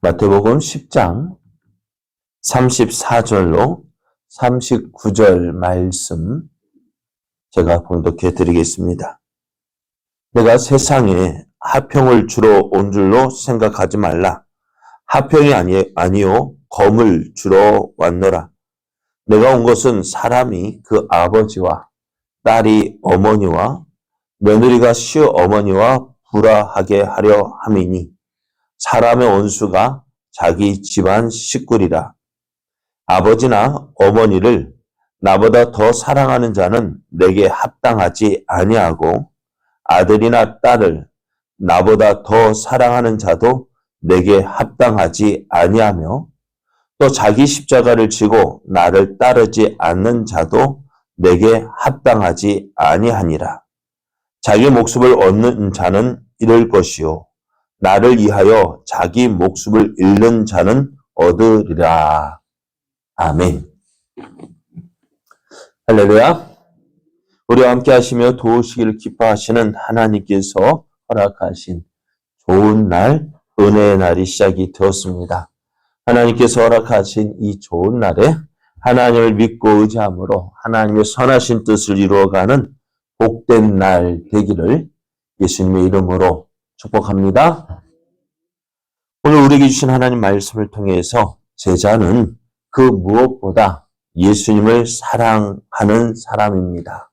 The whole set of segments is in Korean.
마태복음 10장 34절로 39절 말씀 제가 봉독해 드리겠습니다. 내가 세상에 화평을 주러 온 줄로 생각하지 말라. 화평이 아니요 검을 주러 왔노라. 내가 온 것은 사람이 그 아버지와 딸이 어머니와 며느리가 시어머니와 불화하게 하려 함이니 사람의 원수가 자기 집안 식구리라. 아버지나 어머니를 나보다 더 사랑하는 자는 내게 합당하지 아니하고 아들이나 딸을 나보다 더 사랑하는 자도 내게 합당하지 아니하며 또 자기 십자가를 지고 나를 따르지 않는 자도 내게 합당하지 아니하니라. 자기 목숨을 얻는 자는 잃을 것이요 나를 위하여 자기 목숨을 잃는 자는 얻으리라. 아멘. 할렐루야. 우리와 함께 하시며 도우시기를 기뻐하시는 하나님께서 허락하신 좋은 날, 은혜의 날이 시작이 되었습니다. 하나님께서 허락하신 이 좋은 날에 하나님을 믿고 의지함으로 하나님의 선하신 뜻을 이루어가는 복된 날 되기를 예수님의 이름으로 축복합니다. 오늘 우리에게 주신 하나님 말씀을 통해서 제자는 그 무엇보다 예수님을 사랑하는 사람입니다.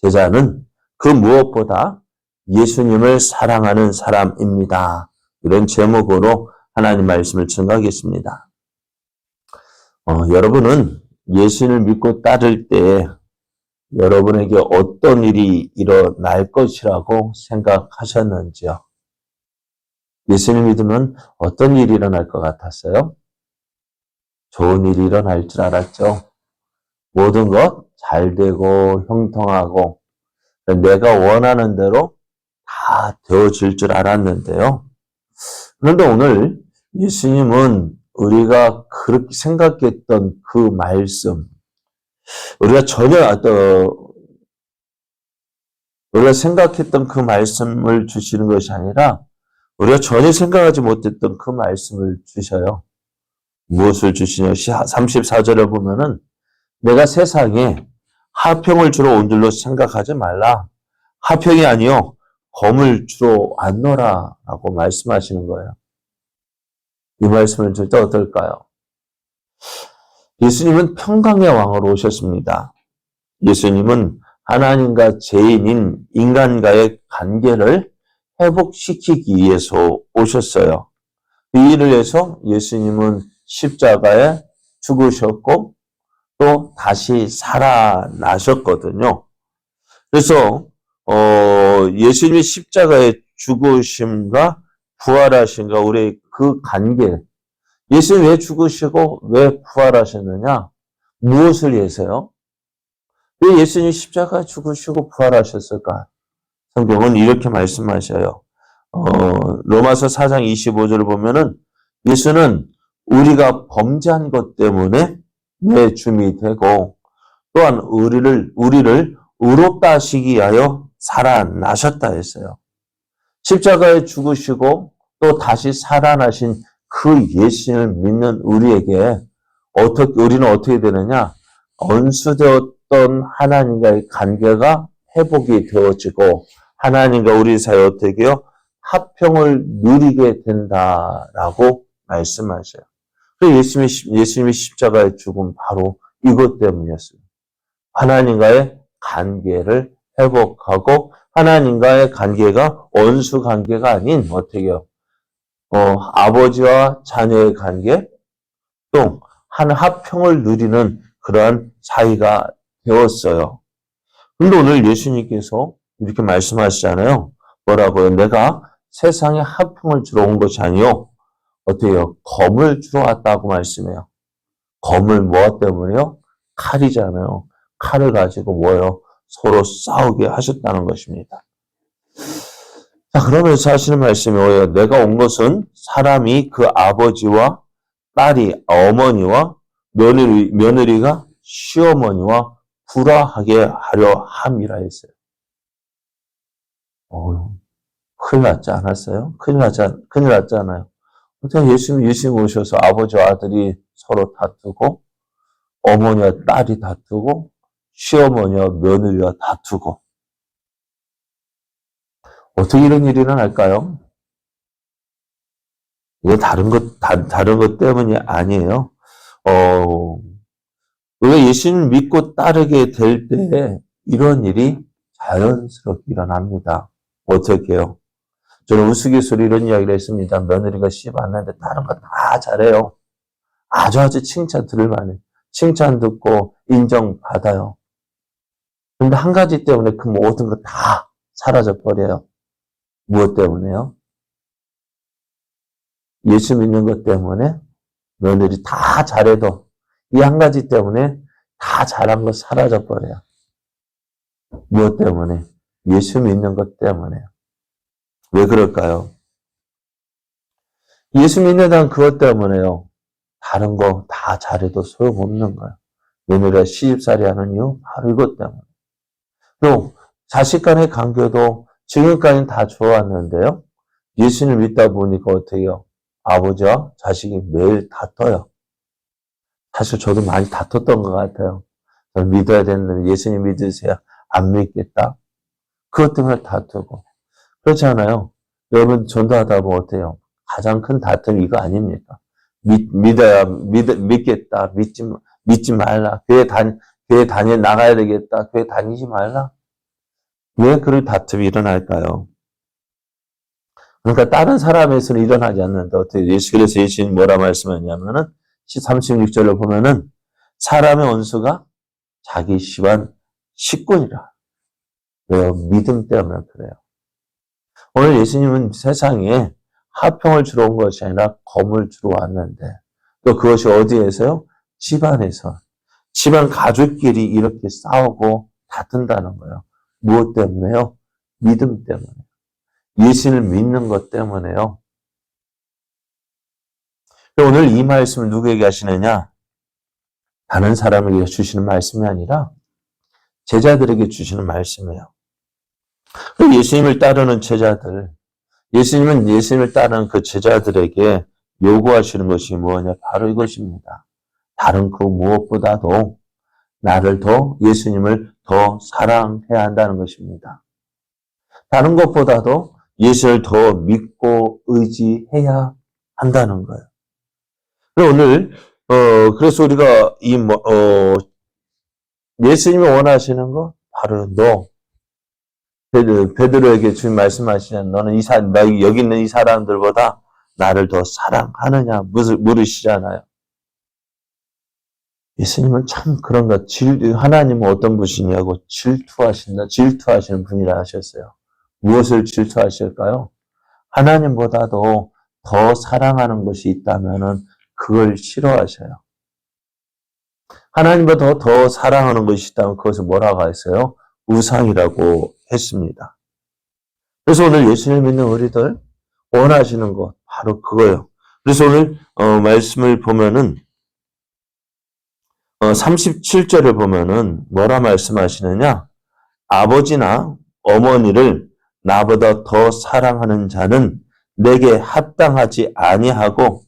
제자는 그 무엇보다 예수님을 사랑하는 사람입니다. 이런 제목으로 하나님 말씀을 증거하겠습니다. 여러분은 예수님을 믿고 따를 때 여러분에게 어떤 일이 일어날 것이라고 생각하셨는지요? 예수님 믿으면 어떤 일이 일어날 것 같았어요? 좋은 일이 일어날 줄 알았죠. 모든 것 잘 되고 형통하고 내가 원하는 대로 다 되어질 줄 알았는데요. 그런데 오늘 예수님은 우리가 그렇게 생각했던 그 말씀, 우리가 생각했던 그 말씀을 주시는 것이 아니라 우리가 전혀 생각하지 못했던 그 말씀을 주셔요. 무엇을 주시냐? 34절에 보면은 내가 세상에 화평을 주러 온 줄로 생각하지 말라. 화평이 아니요 검을 주러 왔노라 라고 말씀하시는 거예요. 이 말씀을 줄 때 어떨까요? 예수님은 평강의 왕으로 오셨습니다. 예수님은 하나님과 죄인인 인간과의 관계를 회복시키기 위해서 오셨어요. 이 일을 위해서 예수님은 십자가에 죽으셨고 또 다시 살아나셨거든요. 그래서 예수님이 십자가에 죽으심과 부활하심과 우리의 그 관계, 예수님 왜 죽으시고 왜 부활하셨느냐? 무엇을 위해서요? 왜 예수님이 십자가에 죽으시고 부활하셨을까? 성경은 이렇게 말씀하셔요. 로마서 4장 25절을 보면은 예수는 우리가 범죄한 것 때문에 내 줌이 되고 또한 우리를 의롭다 하시기 위하여 살아나셨다 했어요. 십자가에 죽으시고 또 다시 살아나신 그 예수님을 믿는 우리에게 우리는 어떻게 되느냐? 원수되었던 하나님과의 관계가 회복이 되어지고 하나님과 우리 사이에 어떻게요? 화평을 누리게 된다라고 말씀하셔요. 그래서 예수님이 십자가에 죽은 바로 이것 때문이었어요. 하나님과의 관계를 회복하고 하나님과의 관계가 원수 관계가 아닌 어떻게요? 아버지와 자녀의 관계 또 한 화평을 누리는 그러한 사이가 되었어요. 그런데 오늘 예수님께서 이렇게 말씀하시잖아요. 뭐라고요? 내가 세상에 화평을 주러 온 것이 아니요. 어때요? 검을 주러 왔다고 말씀해요. 검을 무엇 때문에요? 칼이잖아요. 칼을 가지고 뭐예요? 서로 싸우게 하셨다는 것입니다. 자, 그러면서 하시는 말씀이 뭐예요? 내가 온 것은 사람이 그 아버지와 딸이 어머니와 며느리가 시어머니와 불화하게 하려 함이라 했어요. 큰일 났지 않았어요? 큰일 났잖아요. 어떻게 예수님 오셔서 아버지와 아들이 서로 다투고, 어머니와 딸이 다투고, 시어머니와 며느리와 다투고, 어떻게 이런 일이 일어날까요? 이거 다른 것 때문이 아니에요. 우리가 예수님을 믿고 따르게 될 때에 이런 일이 자연스럽게 일어납니다. 어떻게 해요? 저는 우스갯소리 이런 이야기를 했습니다. 며느리가 시집 왔는데 다른 거 다 잘해요. 아주 칭찬 들을 만해. 칭찬 듣고 인정받아요. 근데 한 가지 때문에 그 모든 거 다 사라져 버려요. 무엇 때문에요? 예수 믿는 것 때문에 며느리 다 잘해도 이 한 가지 때문에 다 잘한 거 사라져 버려요. 무엇 때문에? 예수 믿는 것 때문에요. 왜 그럴까요? 예수 믿는다는 그것 때문에요. 다른 거 다 잘해도 소용없는 거예요. 며느리가 시집살이 하는 이유? 바로 이것 때문에. 또 자식 간의 관계도 지금까지는 다 좋았는데요. 예수를 믿다 보니까 어떻게 해요? 아버지와 자식이 매일 다퉈요. 사실 저도 많이 다퉜던 것 같아요. 저는 믿어야 되는데 예수님 믿으세요. 안 믿겠다. 그것 때문에 다투고. 그렇지 않아요? 여러분 전도하다 보면 어때요? 가장 큰 다툼이 이거 아닙니까? 믿겠다. 믿지 말라. 교회 나가야 되겠다. 교회 다니지 말라. 왜 그런 다툼이 일어날까요? 그러니까 다른 사람에서는 일어나지 않는데 어떻게 그래서 예수님 뭐라 말씀하냐면은 36절을 보면은 사람의 원수가 자기 집안 식구니라. 왜요? 믿음 때문에 그래요. 오늘 예수님은 세상에 화평을 주러 온 것이 아니라 검을 주러 왔는데 또 그것이 어디에서요? 집안에서. 집안 가족끼리 이렇게 싸우고 다툰다는 거예요. 무엇 때문에요? 믿음 때문에. 예수를 믿는 것 때문에요. 오늘 이 말씀을 누구에게 하시느냐? 다른 사람에게 주시는 말씀이 아니라 제자들에게 주시는 말씀이에요. 예수님을 따르는 제자들, 예수님을 따르는 그 제자들에게 요구하시는 것이 뭐냐? 바로 이것입니다. 다른 그 무엇보다도 예수님을 더 사랑해야 한다는 것입니다. 다른 것보다도 예수를 더 믿고 의지해야 한다는 거예요. 오늘 그래서 우리가 예수님이 원하시는 거 바로 베드로에게 주님 말씀하시는 너는 여기 있는 이 사람들보다 나를 더 사랑하느냐 물으시잖아요. 예수님은 참 그런가 하나님은 어떤 분이냐고 질투하시는 분이라 하셨어요. 무엇을 질투하실까요? 하나님보다도 더 사랑하는 것이 있다면은 그걸 싫어하셔요. 하나님보다 더 사랑하는 것이 있다면 그것을 뭐라고 했어요? 우상이라고 했습니다. 그래서 오늘 예수님 믿는 우리들 원하시는 것 바로 그거예요. 그래서 오늘 말씀을 보면은 37절을 보면은 뭐라 말씀하시느냐? 아버지나 어머니를 나보다 더 사랑하는 자는 내게 합당하지 아니하고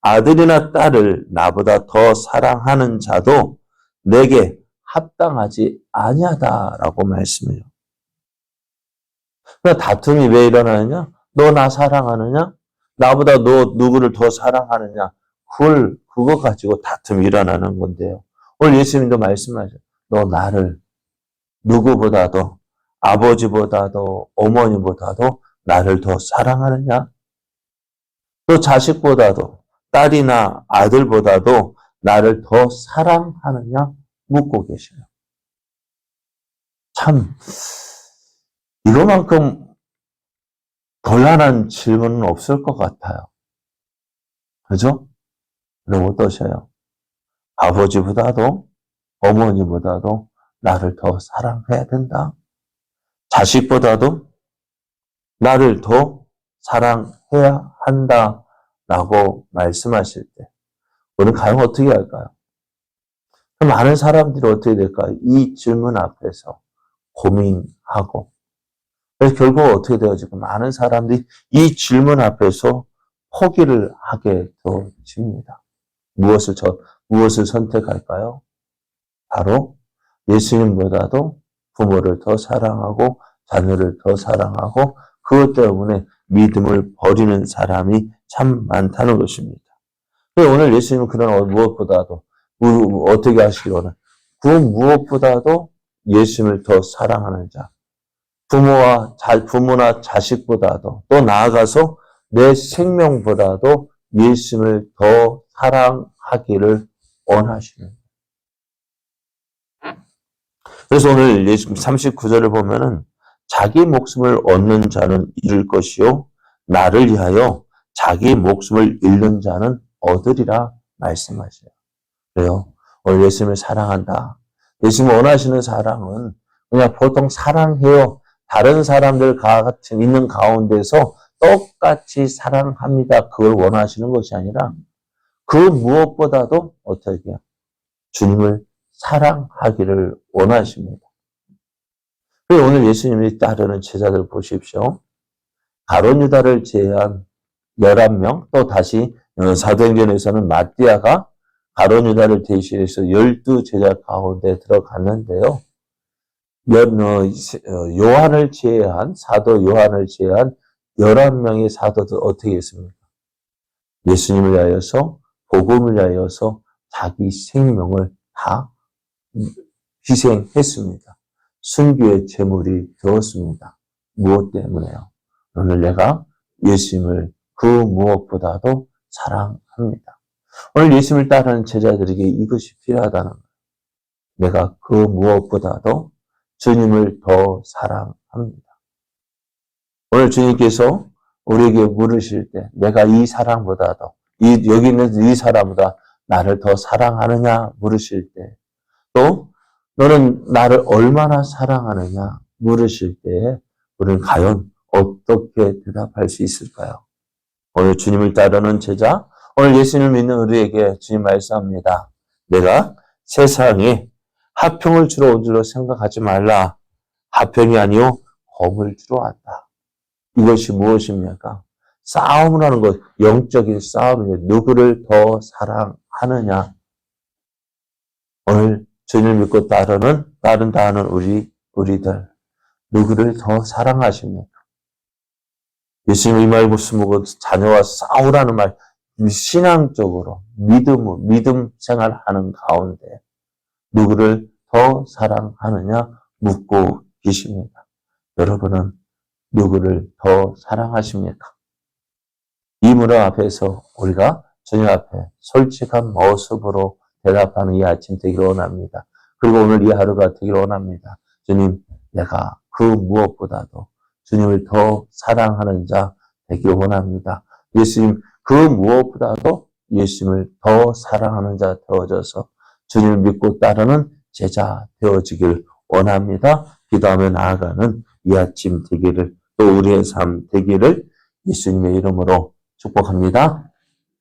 아들이나 딸을 나보다 더 사랑하는 자도 내게 합당하지 아니하다라고 말씀해요. 그러니까 다툼이 왜 일어나느냐? 너 나 사랑하느냐? 나보다 너 누구를 더 사랑하느냐? 그거 가지고 다툼이 일어나는 건데요. 오늘 예수님도 말씀하셔요. 너 나를 누구보다도 아버지보다도 어머니보다도 나를 더 사랑하느냐? 또 자식보다도 딸이나 아들보다도 나를 더 사랑하느냐? 묻고 계셔요. 참 이거만큼 곤란한 질문은 없을 것 같아요. 그죠? 그럼 어떠셔요? 아버지보다도 어머니보다도 나를 더 사랑해야 된다. 자식보다도 나를 더 사랑해야 한다라고 말씀하실 때 우리는 과연 어떻게 할까요? 많은 사람들이 어떻게 될까요? 이 질문 앞에서 고민하고 그래서 결국 어떻게 되어지고 많은 사람들이 이 질문 앞에서 포기를 하게 되어집니다. 무엇을 선택할까요? 바로 예수님보다도 부모를 더 사랑하고 자녀를 더 사랑하고 그것 때문에 믿음을 버리는 사람이 참 많다는 것입니다. 오늘 예수님은 그런 무엇보다도 어떻게 하시기 원해요? 그 무엇보다도 예수님을 더 사랑하는 자, 부모나 자식보다도 또 나아가서 내 생명보다도 예수님을 더 사랑하기를 원하시는. 그래서 오늘 예수님 39절을 보면은 자기 목숨을 얻는 자는 잃을 것이요 나를 위하여 자기 목숨을 잃는 자는 얻으리라 말씀하셔요. 그래요. 오늘 예수님을 사랑한다. 예수님 원하시는 사랑은 그냥 보통 사랑해요. 다른 사람들 같은 있는 가운데서 똑같이 사랑합니다. 그걸 원하시는 것이 아니라 그 무엇보다도 어떻게 해요? 주님을 사랑하기를 원하십니다. 오늘 예수님이 따르는 제자들 보십시오. 가룟 유다를 제외한 11명, 또 다시 사도행전에서는 마띠아가 가룟 유다를 대신해서 12제자 가운데 들어갔는데요. 요한을 제외한, 사도 요한을 제외한 11명의 사도들 어떻게 했습니까? 예수님을 위하여서, 복음을 위하여서 자기 생명을 다 희생했습니다. 순교의 제물이 되었습니다. 무엇 때문에요? 오늘 내가 예수님을 그 무엇보다도 사랑합니다. 오늘 예수님을 따르는 제자들에게 이것이 필요하다는 거예요. 내가 그 무엇보다도 주님을 더 사랑합니다. 오늘 주님께서 우리에게 물으실 때 내가 이 사랑보다도 여기 있는 이 사람보다 나를 더 사랑하느냐 물으실 때 또 너는 나를 얼마나 사랑하느냐 물으실 때 우리는 과연 어떻게 대답할 수 있을까요? 오늘 주님을 따르는 제자, 오늘 예수님을 믿는 우리에게 주님 말씀합니다. 내가 세상에 화평을 주러 온 줄로 생각하지 말라. 화평이 아니요 검을 주러 왔다. 이것이 무엇입니까? 싸움을 하는 것, 영적인 싸움이에요. 누구를 더 사랑하느냐. 오늘 주님을 믿고 따른다는 우리들 누구를 더 사랑하십니까? 예수님 이 말 무슨 보고 자녀와 싸우라는 말, 신앙적으로 믿음 생활하는 가운데 누구를 더 사랑하느냐 묻고 계십니다. 여러분은 누구를 더 사랑하십니까? 이 문화 앞에서 우리가 주님 앞에 솔직한 모습으로 대답하는 이 아침 되기를 원합니다. 그리고 오늘 이 하루가 되기를 원합니다. 주님, 내가 그 무엇보다도 주님을 더 사랑하는 자 되기를 원합니다. 예수님, 그 무엇보다도 예수님을 더 사랑하는 자 되어져서 주님을 믿고 따르는 제자 되어지길 원합니다. 기도하며 나아가는 이 아침 되기를, 또 우리의 삶 되기를 예수님의 이름으로 축복합니다.